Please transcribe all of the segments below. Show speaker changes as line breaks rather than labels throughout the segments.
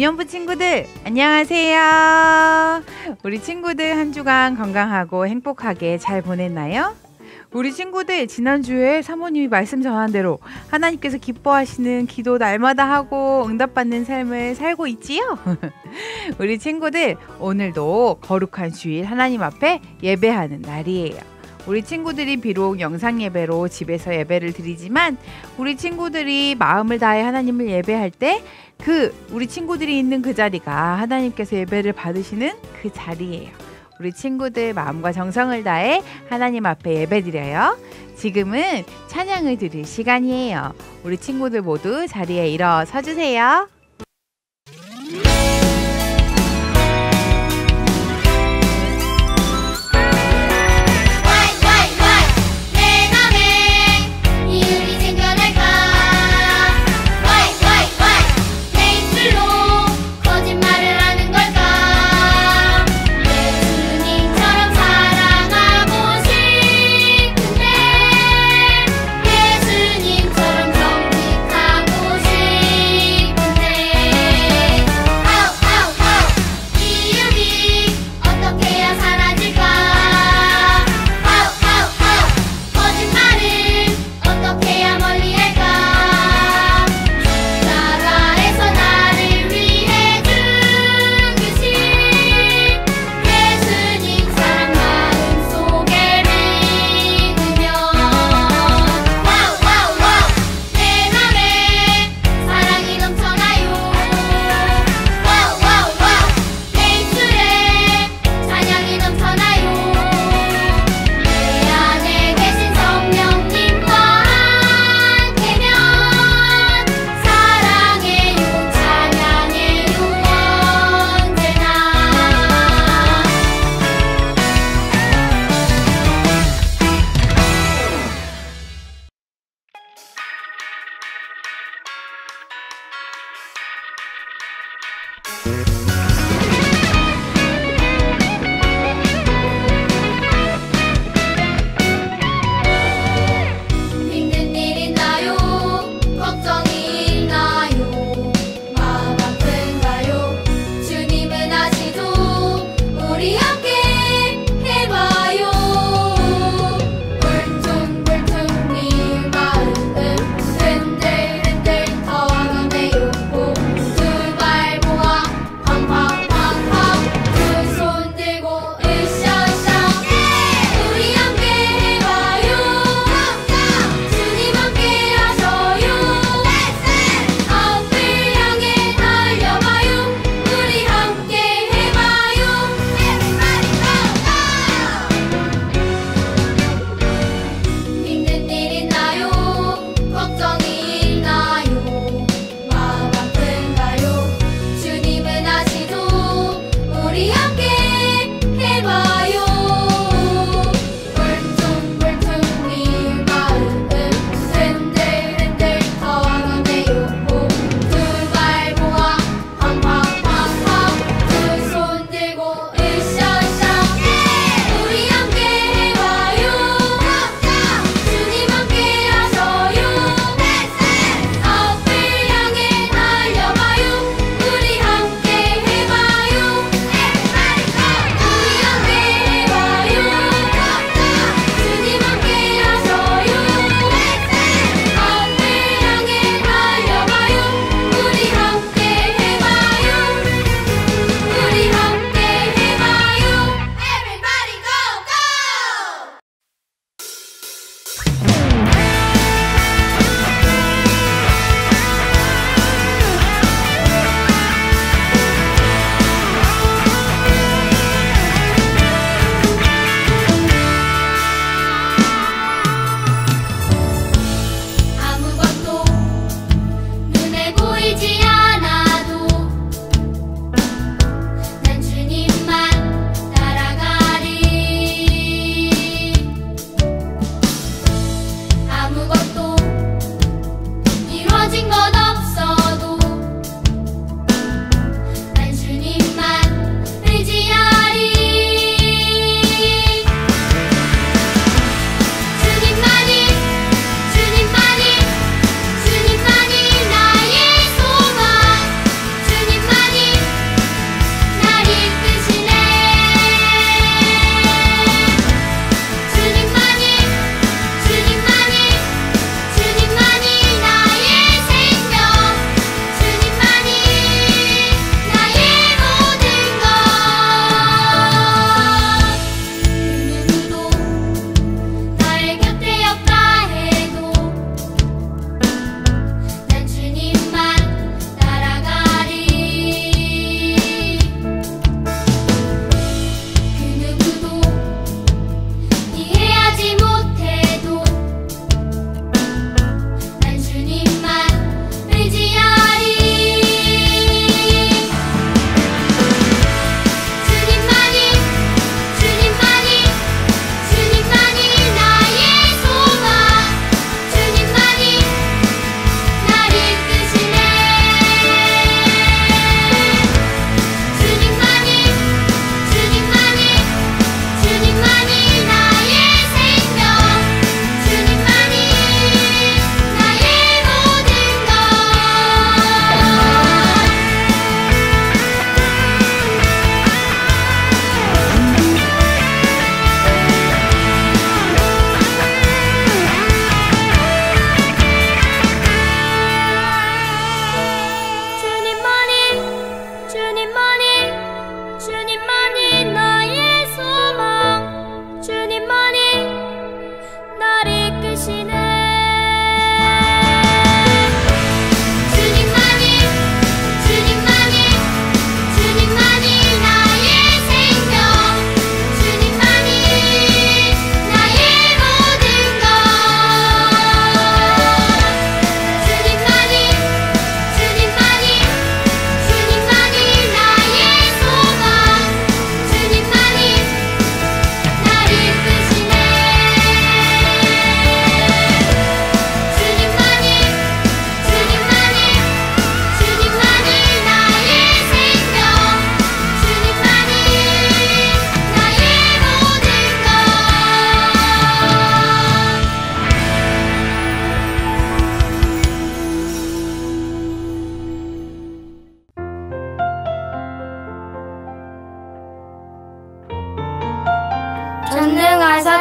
유년부 친구들 안녕하세요. 우리 친구들 한 주간 건강하고 행복하게 잘 보냈나요? 우리 친구들 지난주에 사모님이 말씀 전한 대로 하나님께서 기뻐하시는 기도 날마다 하고 응답받는 삶을 살고 있지요? 우리 친구들 오늘도 거룩한 주일 하나님 앞에 예배하는 날이에요. 우리 친구들이 비록 영상 예배로 집에서 예배를 드리지만 우리 친구들이 마음을 다해 하나님을 예배할 때 우리 친구들이 있는 그 자리가 하나님께서 예배를 받으시는 그 자리예요. 우리 친구들 마음과 정성을 다해 하나님 앞에 예배드려요. 지금은 찬양을 드릴 시간이에요. 우리 친구들 모두 자리에 일어서 주세요.
예수님처럼 정직하고 싶은데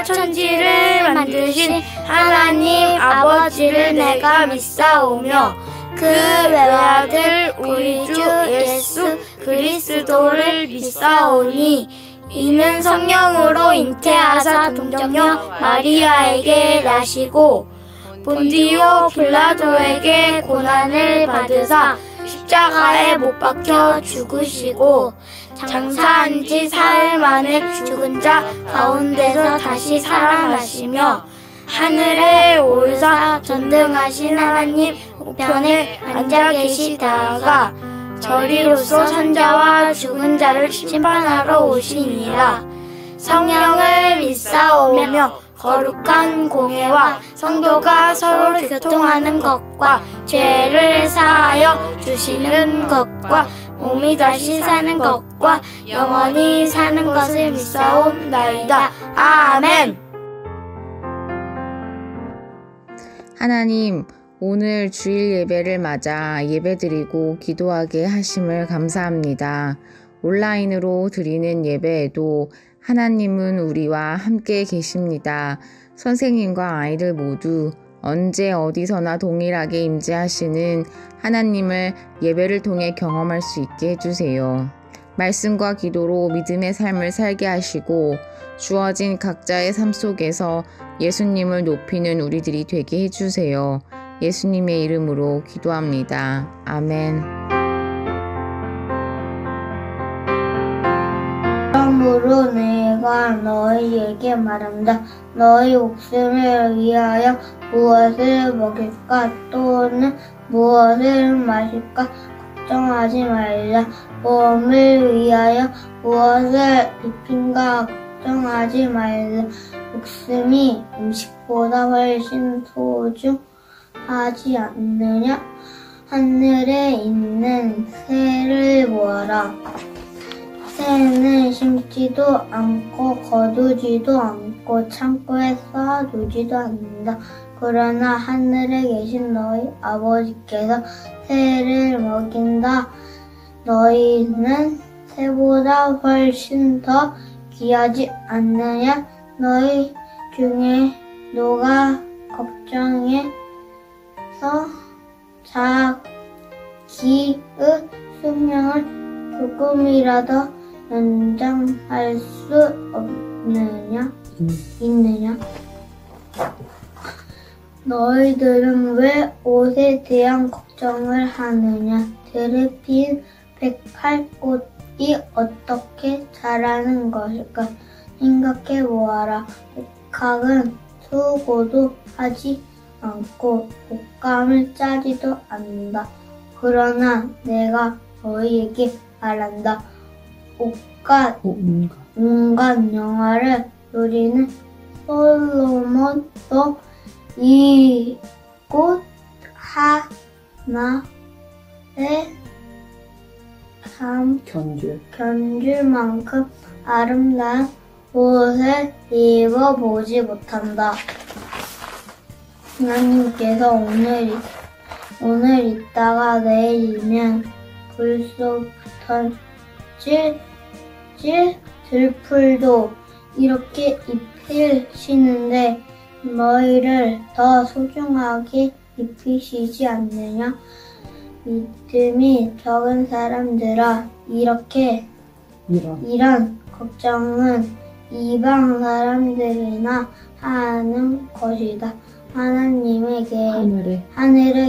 하늘과 천지를 만드신 하나님 아버지를 내가 믿사오며 그 외아들 우리 주 예수 그리스도를 믿사오니 이는 성령으로 잉태하사 동정녀 마리아에게 나시고 본디오 빌라도에게 고난을 받으사 십자가에 못 박혀 죽으시고 장사한 지 사흘 만에 죽은 자 가운데서 다시 살아나시며 하늘에 오르사 전등하신 하나님 우편에 앉아 계시다가 저리로서 산자와 죽은 자를 심판하러 오시니라. 성령을 믿사오며 거룩한 공회와 성도가 서로 교통하는 것과 죄를 사하여 주시는 것과 몸이 다시 사는 것과 영원히 사는 것을 믿사옵나이다. 아멘.
하나님, 오늘 주일 예배를 맞아 예배드리고 기도하게 하심을 감사합니다. 온라인으로 드리는 예배에도 하나님은 우리와 함께 계십니다. 선생님과 아이들 모두 언제 어디서나 동일하게 임재하시는 하나님을 예배를 통해 경험할 수 있게 해주세요. 말씀과 기도로 믿음의 삶을 살게 하시고 주어진 각자의 삶 속에서 예수님을 높이는 우리들이 되게 해주세요. 예수님의 이름으로 기도합니다. 아멘.
그러므로 내가 너희에게 말한다. 너희 목숨을 위하여 무엇을 먹일까 또는 무엇을 마실까 걱정하지 말라. 몸을 위하여 무엇을 입힌가 걱정하지 말라. 목숨이 음식보다 훨씬 소중하지 않느냐? 하늘에 있는 새를 보아라. 새는 심지도 않고 거두지도 않고 창고에 쌓아두지도 않는다. 그러나 하늘에 계신 너희 아버지께서 새를 먹인다. 너희는 새보다 훨씬 더 귀하지 않느냐? 너희 중에 누가 걱정해서 자기의 수명을 조금이라도 연장할 수 있느냐? 너희들은 왜 옷에 대한 걱정을 하느냐? 들에 핀 백합꽃이 어떻게 자라는 것일까? 생각해 보아라. 백합은 수고도 하지 않고 옷감을 짜지도 않는다. 그러나 내가 너희에게 말한다. 온갖 영화를 누리는 솔로몬도 이 꽃 하나에 견줄 만큼 아름다운 옷을 입어보지 못한다. 하나님께서 오늘 있다가 내일이면 불 속 던질 들풀도 이렇게 입히시는데 너희를 더 소중하게 입히시지 않느냐? 믿음이 적은 사람들아, 이런 걱정은 이방 사람들이나 하는 것이다. 하늘에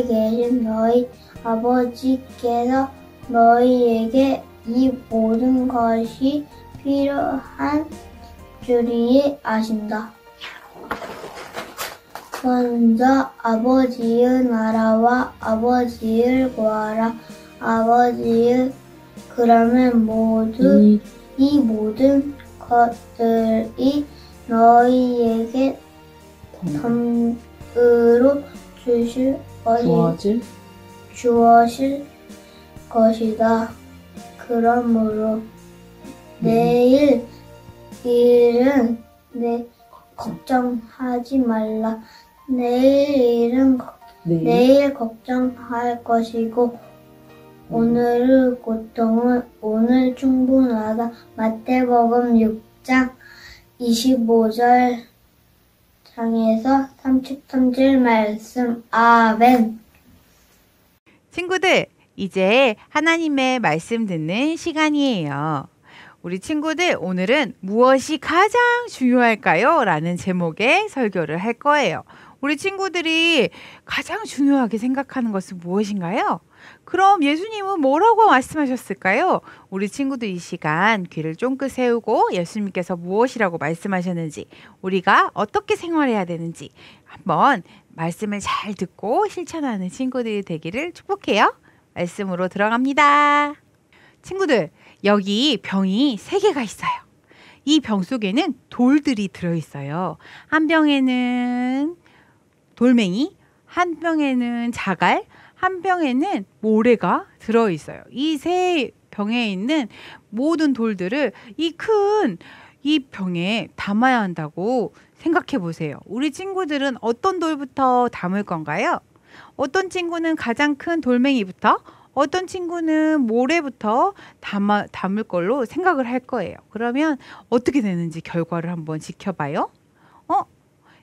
계신 너희 아버지께서 너희에게 이 모든 것이 필요한 줄이 아신다. 먼저 아버지의 나라와 아버지를 구하라. 그러면 이 모든 것들이 너희에게 덤으로 주어질 것이다. 그러므로 내일 일은 걱정하지 말라. 내일 걱정할 것이고 오늘의 고통은 오늘 충분하다. 마태복음 6장 25절 장에서 33절 말씀. 아멘.
친구들, 이제 하나님의 말씀 듣는 시간이에요. 우리 친구들, 오늘은 무엇이 가장 중요할까요? 라는 제목의 설교를 할 거예요. 우리 친구들이 가장 중요하게 생각하는 것은 무엇인가요? 그럼 예수님은 뭐라고 말씀하셨을까요? 우리 친구들 이 시간 귀를 쫑긋 세우고 예수님께서 무엇이라고 말씀하셨는지, 우리가 어떻게 생활해야 되는지 한번 말씀을 잘 듣고 실천하는 친구들이 되기를 축복해요. 말씀으로 들어갑니다. 친구들, 여기 병이 3개가 있어요. 이 병 속에는 돌들이 들어있어요. 한 병에는 돌멩이, 한 병에는 자갈, 한 병에는 모래가 들어있어요. 이 3병에 있는 모든 돌들을 이 병에 담아야 한다고 생각해 보세요. 우리 친구들은 어떤 돌부터 담을 건가요? 어떤 친구는 가장 큰 돌멩이부터, 어떤 친구는 모래부터 담을 걸로 생각을 할 거예요. 그러면 어떻게 되는지 결과를 한번 지켜봐요.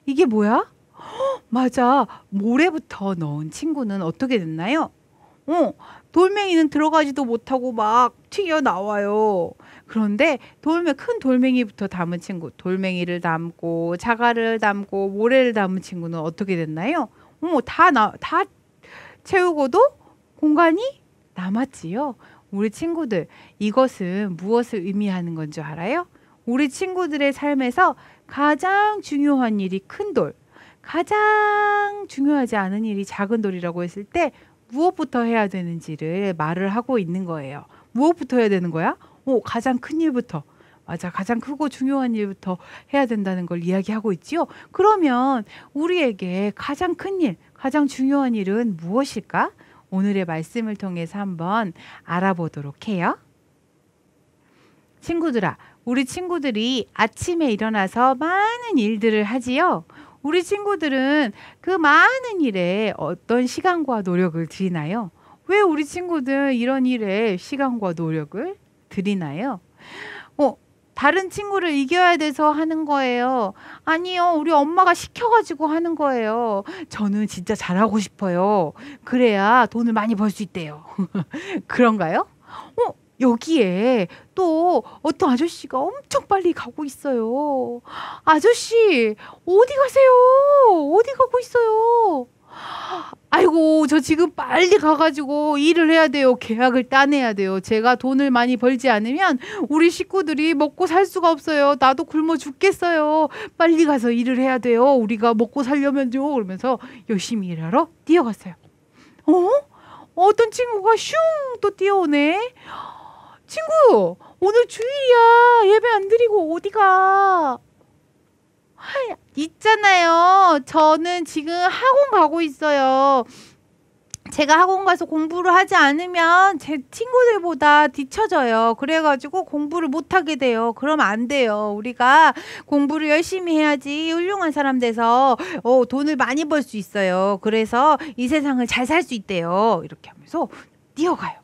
이게 뭐야? 맞아. 모래부터 넣은 친구는 어떻게 됐나요? 돌멩이는 들어가지도 못하고 막 튀어나와요. 그런데 큰 돌멩이부터 담은 친구, 돌멩이를 담고 자갈을 담고 모래를 담은 친구는 어떻게 됐나요? 다 채우고도 공간이 남았지요. 우리 친구들, 이것은 무엇을 의미하는 건 줄 알아요? 우리 친구들의 삶에서 가장 중요한 일이 큰 돌, 가장 중요하지 않은 일이 작은 돌이라고 했을 때 무엇부터 해야 되는지를 말을 하고 있는 거예요. 무엇부터 해야 되는 거야? 가장 큰 일부터. 맞아. 가장 크고 중요한 일부터 해야 된다는 걸 이야기하고 있지요. 그러면 우리에게 가장 큰 일, 가장 중요한 일은 무엇일까? 오늘의 말씀을 통해서 한번 알아보도록 해요. 친구들아, 우리 친구들이 아침에 일어나서 많은 일들을 하지요. 우리 친구들은 그 많은 일에 어떤 시간과 노력을 들이나요? 왜 우리 친구들 이런 일에 시간과 노력을 들이나요? 다른 친구를 이겨야 돼서 하는 거예요. 아니요, 우리 엄마가 시켜가지고 하는 거예요. 저는 진짜 잘하고 싶어요. 그래야 돈을 많이 벌 수 있대요. 그런가요? 여기에 또 어떤 아저씨가 엄청 빨리 가고 있어요. 아저씨, 어디 가세요? 어디 가고 있어요? 아이고, 저 지금 빨리 가가지고 일을 해야 돼요. 계약을 따내야 돼요. 제가 돈을 많이 벌지 않으면 우리 식구들이 먹고 살 수가 없어요. 나도 굶어 죽겠어요. 빨리 가서 일을 해야 돼요. 우리가 먹고 살려면요. 그러면서 열심히 일하러 뛰어갔어요. 어떤 친구가 슝 또 뛰어오네. 친구, 오늘 주일이야. 예배 안 드리고 어디가? 있잖아요. 저는 지금 학원 가고 있어요. 제가 학원 가서 공부를 하지 않으면 제 친구들보다 뒤처져요. 그래가지고 공부를 못하게 돼요. 그러면 안 돼요. 우리가 공부를 열심히 해야지 훌륭한 사람 돼서 돈을 많이 벌 수 있어요. 그래서 이 세상을 잘 살 수 있대요. 이렇게 하면서 뛰어가요.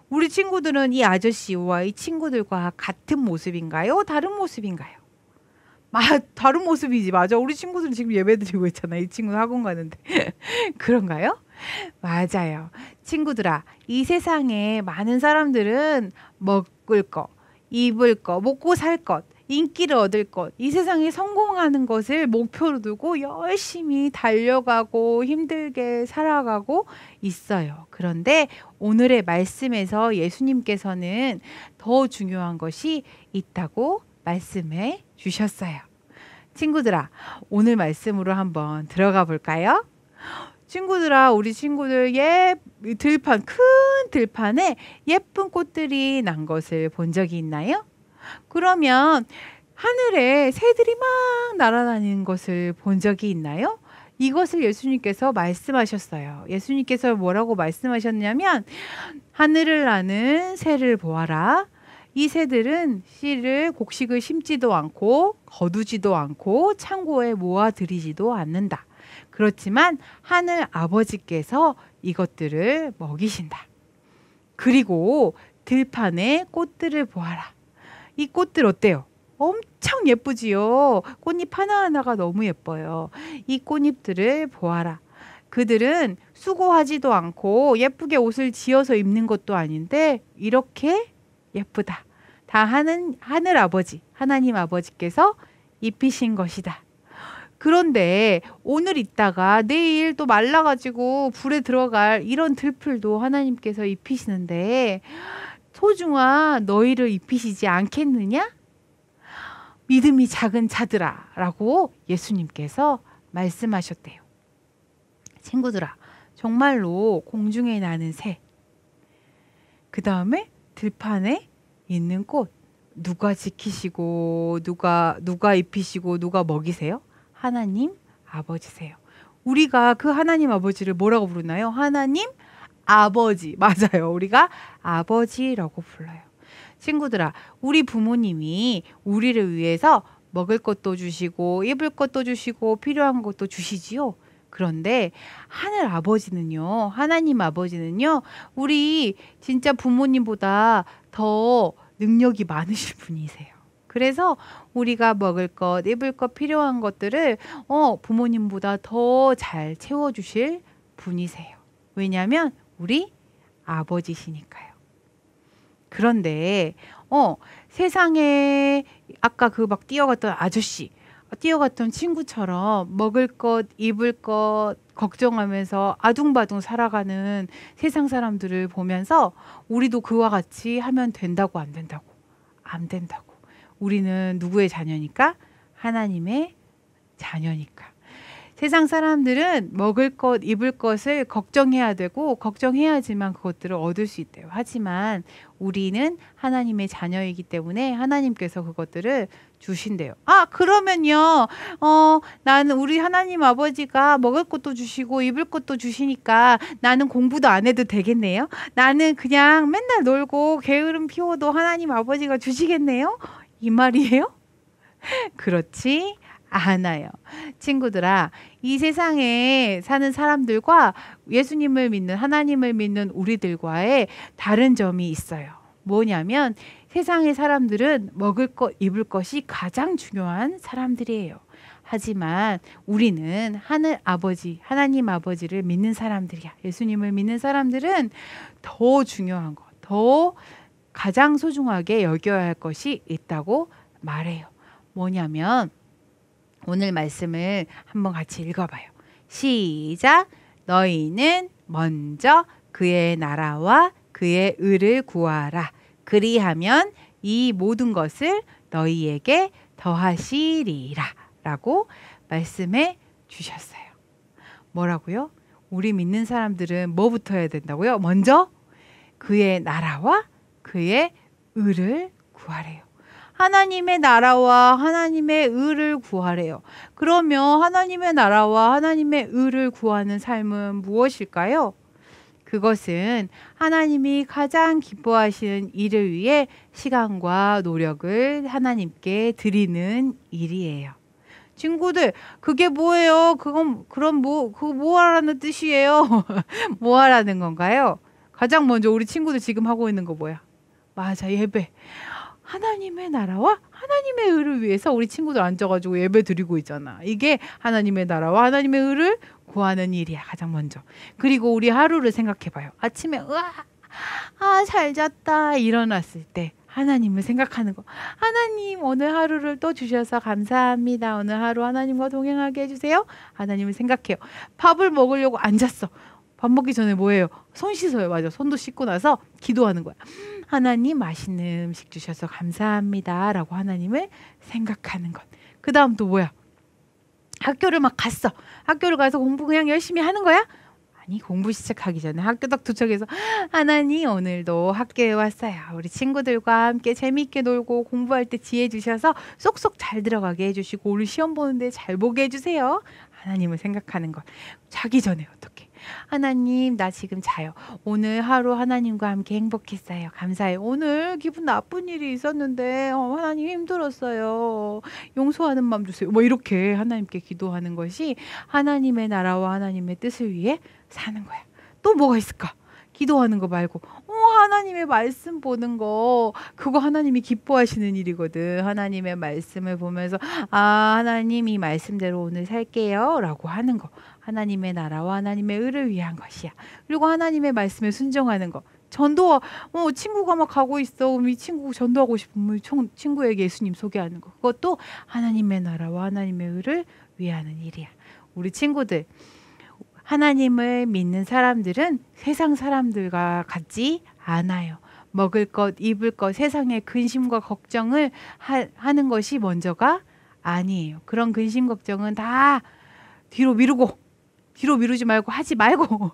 우리 친구들은 이 아저씨와 이 친구들과 같은 모습인가요? 다른 모습인가요? 다른 모습이지. 맞아. 우리 친구들은 지금 예배드리고 있잖아. 이 친구는 학원 가는데. 그런가요? 맞아요. 친구들아, 이 세상에 많은 사람들은 먹을 거, 입을 거, 먹고 살 것, 인기를 얻을 것, 이 세상에 성공하는 것을 목표로 두고 열심히 달려가고 힘들게 살아가고 있어요. 그런데 오늘의 말씀에서 예수님께서는 더 중요한 것이 있다고 말씀해 주셨어요. 친구들아, 오늘 말씀으로 한번 들어가 볼까요? 친구들아, 우리 친구들 큰 들판에 예쁜 꽃들이 난 것을 본 적이 있나요? 그러면 하늘에 새들이 막 날아다니는 것을 본 적이 있나요? 이것을 예수님께서 말씀하셨어요. 예수님께서 뭐라고 말씀하셨냐면, 하늘을 나는 새를 보아라. 이 새들은 곡식을 심지도 않고 거두지도 않고 창고에 모아들이지도 않는다. 그렇지만 하늘 아버지께서 이것들을 먹이신다. 그리고 들판의 꽃들을 보아라. 이 꽃들 어때요? 엄청 예쁘지요. 꽃잎 하나하나가 너무 예뻐요. 이 꽃잎들을 보아라. 그들은 수고하지도 않고 예쁘게 옷을 지어서 입는 것도 아닌데 이렇게 예쁘다. 다 하늘 아버지, 하나님 아버지께서 입히신 것이다. 그런데 오늘 있다가 내일 또 말라가지고 불에 들어갈 이런 들풀도 하나님께서 입히시는데 소중한 너희를 입히시지 않겠느냐? 믿음이 작은 자들아 라고 예수님께서 말씀하셨대요. 친구들아, 정말로 공중에 나는 새, 그 다음에 들판에 있는 꽃, 누가 지키시고 누가 입히시고 누가 먹이세요? 하나님 아버지세요. 우리가 그 하나님 아버지를 뭐라고 부르나요? 하나님 아버지. 맞아요. 우리가 아버지라고 불러요. 친구들아, 우리 부모님이 우리를 위해서 먹을 것도 주시고 입을 것도 주시고 필요한 것도 주시지요. 그런데 하늘 아버지는요, 하나님 아버지는요, 우리 진짜 부모님보다 더 능력이 많으실 분이세요. 그래서 우리가 먹을 것, 입을 것, 필요한 것들을 부모님보다 더 잘 채워주실 분이세요. 왜냐하면 우리 아버지시니까요. 그런데 세상에 아까 그 막 뛰어갔던 아저씨, 뛰어갔던 친구처럼 먹을 것, 입을 것 걱정하면서 아둥바둥 살아가는 세상 사람들을 보면서 우리도 그와 같이 하면 된다고 안 된다고? 안 된다고. 우리는 누구의 자녀니까? 하나님의 자녀니까. 세상 사람들은 먹을 것, 입을 것을 걱정해야 되고 걱정해야지만 그것들을 얻을 수 있대요. 하지만 우리는 하나님의 자녀이기 때문에 하나님께서 그것들을 주신대요. 아, 그러면요. 나는 우리 하나님 아버지가 먹을 것도 주시고 입을 것도 주시니까 나는 공부도 안 해도 되겠네요. 나는 그냥 맨날 놀고 게으름 피워도 하나님 아버지가 주시겠네요. 이 말이에요? 그렇지 않아요. 친구들아, 이 세상에 사는 사람들과 예수님을 믿는, 하나님을 믿는 우리들과의 다른 점이 있어요. 뭐냐면 세상의 사람들은 먹을 것, 입을 것이 가장 중요한 사람들이에요. 하지만 우리는 하늘 아버지, 하나님 아버지를 믿는 사람들이야. 예수님을 믿는 사람들은 더 중요한 것, 더 가장 소중하게 여겨야 할 것이 있다고 말해요. 뭐냐면 오늘 말씀을 한번 같이 읽어봐요. 시작. 너희는 먼저 그의 나라와 그의 의를 구하라. 그리하면 이 모든 것을 너희에게 더하시리라. 라고 말씀해 주셨어요. 뭐라고요? 우리 믿는 사람들은 뭐부터 해야 된다고요? 먼저 그의 나라와 그의 의를 구하래요. 하나님의 나라와 하나님의 의를 구하래요. 그러면 하나님의 나라와 하나님의 의를 구하는 삶은 무엇일까요? 그것은 하나님이 가장 기뻐하시는 일을 위해 시간과 노력을 하나님께 드리는 일이에요. 친구들, 그게 뭐예요? 그거 뭐 하라는 뜻이에요? 뭐 하라는 건가요? 가장 먼저 우리 친구들 지금 하고 있는 거 뭐야? 맞아, 예배. 하나님의 나라와 하나님의 의를 위해서 우리 친구들 앉아가지고 예배 드리고 있잖아. 이게 하나님의 나라와 하나님의 의를 구하는 일이야, 가장 먼저. 그리고 우리 하루를 생각해봐요. 아침에 잘 잤다 일어났을 때 하나님을 생각하는 거. 하나님, 오늘 하루를 또 주셔서 감사합니다. 오늘 하루 하나님과 동행하게 해주세요. 하나님을 생각해요. 밥을 먹으려고 앉았어. 밥 먹기 전에 뭐예요? 손 씻어요. 맞아. 손도 씻고 나서 기도하는 거야. 하나님, 맛있는 음식 주셔서 감사합니다. 라고 하나님을 생각하는 것. 그 다음 또 뭐야? 학교를 막 갔어. 학교를 가서 공부 그냥 열심히 하는 거야? 아니, 공부 시작하기 전에 학교 딱 도착해서 하나님, 오늘도 학교에 왔어요. 우리 친구들과 함께 재미있게 놀고 공부할 때 지혜 주셔서 쏙쏙 잘 들어가게 해주시고 우리 시험 보는데 잘 보게 해주세요. 하나님을 생각하는 것. 자기 전에 어떻게? 하나님, 나 지금 자요. 오늘 하루 하나님과 함께 행복했어요. 감사해요. 오늘 기분 나쁜 일이 있었는데 하나님 힘들었어요. 용서하는 마음 주세요. 뭐 이렇게 하나님께 기도하는 것이 하나님의 나라와 하나님의 뜻을 위해 사는 거야. 또 뭐가 있을까? 기도하는 거 말고 하나님의 말씀 보는 거, 그거 하나님이 기뻐하시는 일이거든. 하나님의 말씀을 보면서 하나님 이 말씀대로 오늘 살게요 라고 하는 거, 하나님의 나라와 하나님의 의를 위한 것이야. 그리고 하나님의 말씀에 순종하는 거. 전도, 친구가 막 가고 있어. 그럼 이 친구 전도하고 싶으면 친구에게 예수님 소개하는 거. 그것도 하나님의 나라와 하나님의 의를 위하는 일이야. 우리 친구들, 하나님을 믿는 사람들은 세상 사람들과 같지 않아요. 먹을 것, 입을 것, 세상의 근심과 걱정을 하는 것이 먼저가 아니에요. 그런 근심, 걱정은 다 뒤로 미루지 말고 하지 말고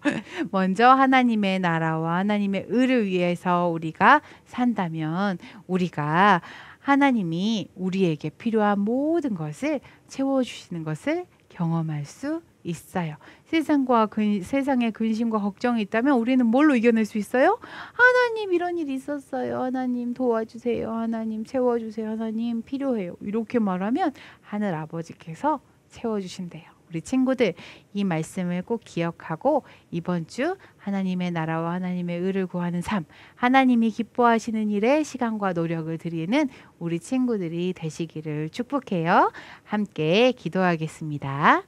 먼저 하나님의 나라와 하나님의 의를 위해서 우리가 산다면 우리가 하나님이 우리에게 필요한 모든 것을 채워주시는 것을 경험할 수 있어요. 세상의 근심과 걱정이 있다면 우리는 뭘로 이겨낼 수 있어요? 하나님 이런 일이 있었어요. 하나님 도와주세요. 하나님 채워주세요. 하나님 필요해요. 이렇게 말하면 하늘 아버지께서 채워주신대요. 우리 친구들, 이 말씀을 꼭 기억하고 이번 주 하나님의 나라와 하나님의 의를 구하는 삶, 하나님이 기뻐하시는 일에 시간과 노력을 드리는 우리 친구들이 되시기를 축복해요. 함께 기도하겠습니다.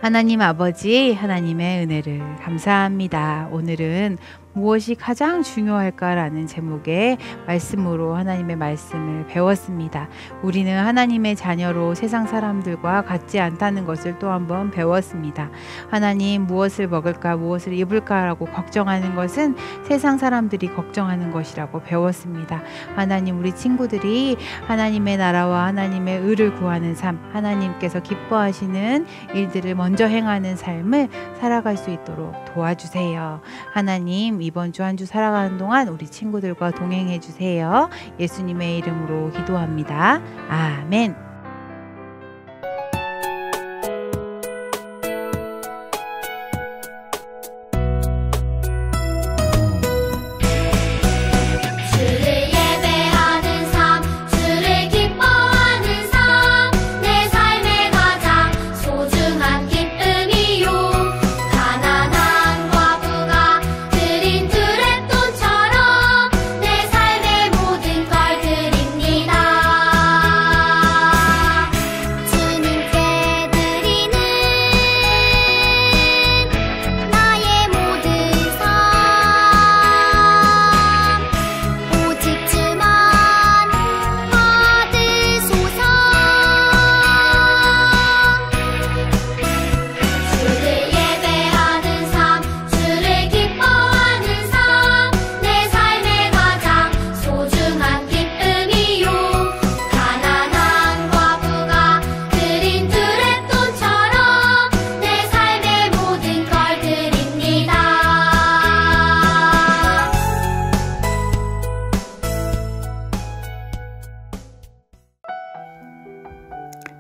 하나님 아버지, 하나님의 은혜를 감사합니다. 오늘은 무엇이 가장 중요할까라는 제목의 말씀으로 하나님의 말씀을 배웠습니다. 우리는 하나님의 자녀로 세상 사람들과 같지 않다는 것을 또 한번 배웠습니다. 하나님, 무엇을 먹을까, 무엇을 입을까라고 걱정하는 것은 세상 사람들이 걱정하는 것이라고 배웠습니다. 하나님, 우리 친구들이 하나님의 나라와 하나님의 의를 구하는 삶, 하나님께서 기뻐하시는 일들을 먼저 행하는 삶을 살아갈 수 있도록 도와주세요. 하나님, 이번 주 한 주 살아가는 동안 우리 친구들과 동행해 주세요. 예수님의 이름으로 기도합니다. 아멘.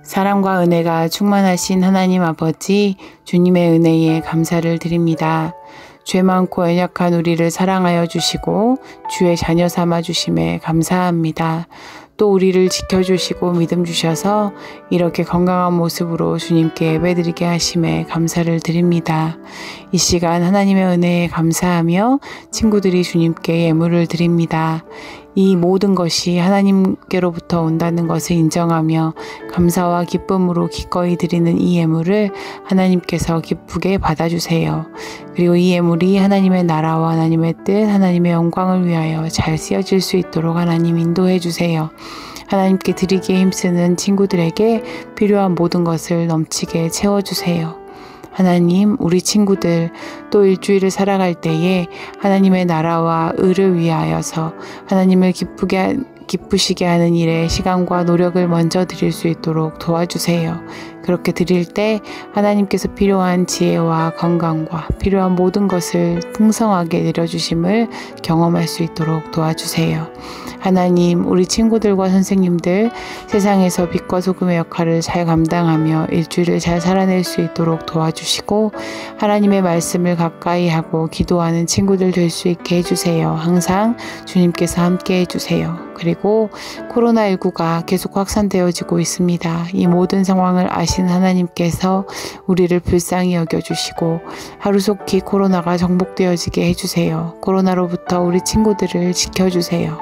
사랑과 은혜가 충만하신 하나님 아버지, 주님의 은혜에 감사를 드립니다. 죄 많고 연약한 우리를 사랑하여 주시고 주의 자녀 삼아 주심에 감사합니다. 또 우리를 지켜주시고 믿음 주셔서 이렇게 건강한 모습으로 주님께 예배드리게 하심에 감사를 드립니다. 이 시간 하나님의 은혜에 감사하며 친구들이 주님께 예물을 드립니다. 이 모든 것이 하나님께로부터 온다는 것을 인정하며 감사와 기쁨으로 기꺼이 드리는 이 예물을 하나님께서 기쁘게 받아주세요. 그리고 이 예물이 하나님의 나라와 하나님의 뜻, 하나님의 영광을 위하여 잘 쓰여질 수 있도록 하나님 인도해 주세요. 하나님께 드리기에 힘쓰는 친구들에게 필요한 모든 것을 넘치게 채워주세요. 하나님, 우리 친구들 또 일주일을 살아갈 때에 하나님의 나라와 의를 위하여서 하나님을 기쁘시게 하는 일에 시간과 노력을 먼저 드릴 수 있도록 도와주세요. 그렇게 드릴 때 하나님께서 필요한 지혜와 건강과 필요한 모든 것을 풍성하게 내려주심을 경험할 수 있도록 도와주세요. 하나님, 우리 친구들과 선생님들 세상에서 빛과 소금의 역할을 잘 감당하며 일주일을 잘 살아낼 수 있도록 도와주시고 하나님의 말씀을 가까이 하고 기도하는 친구들 될 수 있게 해주세요. 항상 주님께서 함께 해주세요. 그리고 그리고 코로나19가 계속 확산되어지고 있습니다. 이 모든 상황을 아시는 하나님께서 우리를 불쌍히 여겨주시고 하루속히 코로나가 정복되어지게 해주세요. 코로나로부터 우리 친구들을 지켜주세요.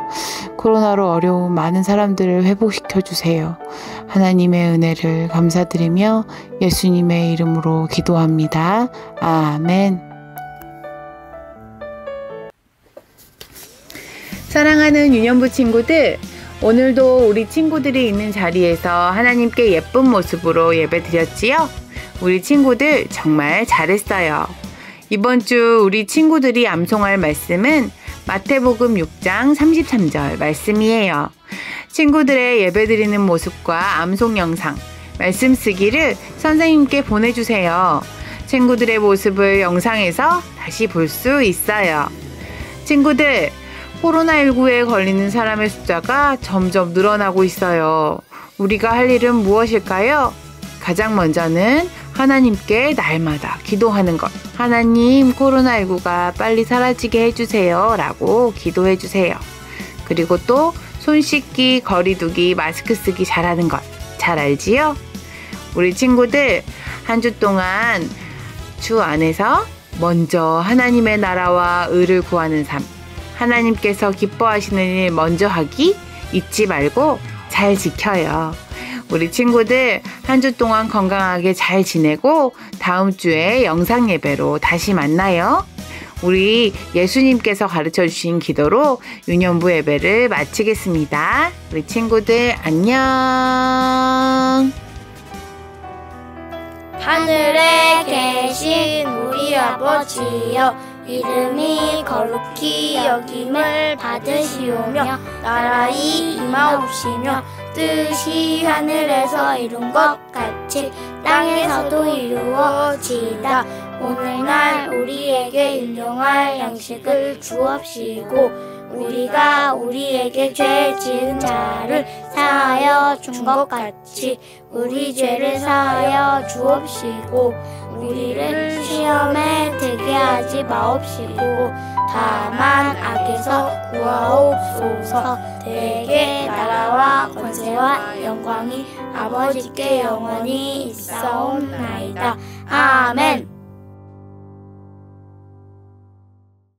코로나로 어려운 많은 사람들을 회복시켜주세요. 하나님의 은혜를 감사드리며 예수님의 이름으로 기도합니다. 아멘.
사랑하는 유년부 친구들, 오늘도 우리 친구들이 있는 자리에서 하나님께 예쁜 모습으로 예배 드렸지요? 우리 친구들 정말 잘했어요. 이번 주 우리 친구들이 암송할 말씀은 마태복음 6장 33절 말씀이에요. 친구들의 예배 드리는 모습과 암송 영상, 말씀 쓰기를 선생님께 보내주세요. 친구들의 모습을 영상에서 다시 볼 수 있어요. 친구들, 코로나19에 걸리는 사람의 숫자가 점점 늘어나고 있어요. 우리가 할 일은 무엇일까요? 가장 먼저는 하나님께 날마다 기도하는 것. 하나님, 코로나19가 빨리 사라지게 해주세요 라고 기도해 주세요. 그리고 또 손 씻기, 거리 두기, 마스크 쓰기 잘하는 것. 잘 알지요? 우리 친구들 한 주 동안 주 안에서 먼저 하나님의 나라와 의를 구하는 삶, 하나님께서 기뻐하시는 일 먼저 하기 잊지 말고 잘 지켜요. 우리 친구들 한 주 동안 건강하게 잘 지내고 다음 주에 영상 예배로 다시 만나요. 우리 예수님께서 가르쳐 주신 기도로 유년부 예배를 마치겠습니다. 우리 친구들 안녕.
하늘에 계신 우리 아버지여, 이름이 거룩히 여김을 받으시오며 나라의 임하옵시며 뜻이 하늘에서 이룬 것 같이 땅에서도 이루어지이다. 오늘날 우리에게 일용할 양식을 주옵시고 우리가 우리에게 죄 지은 자를 사하여 준 것 같이 우리 죄를 사하여 주옵시고 우리를 시험에 들게 하지 마옵시고 다만 악에서 구하옵소서. 대개 나라와 권세와 영광이 아버지께 영원히 있사옵나이다.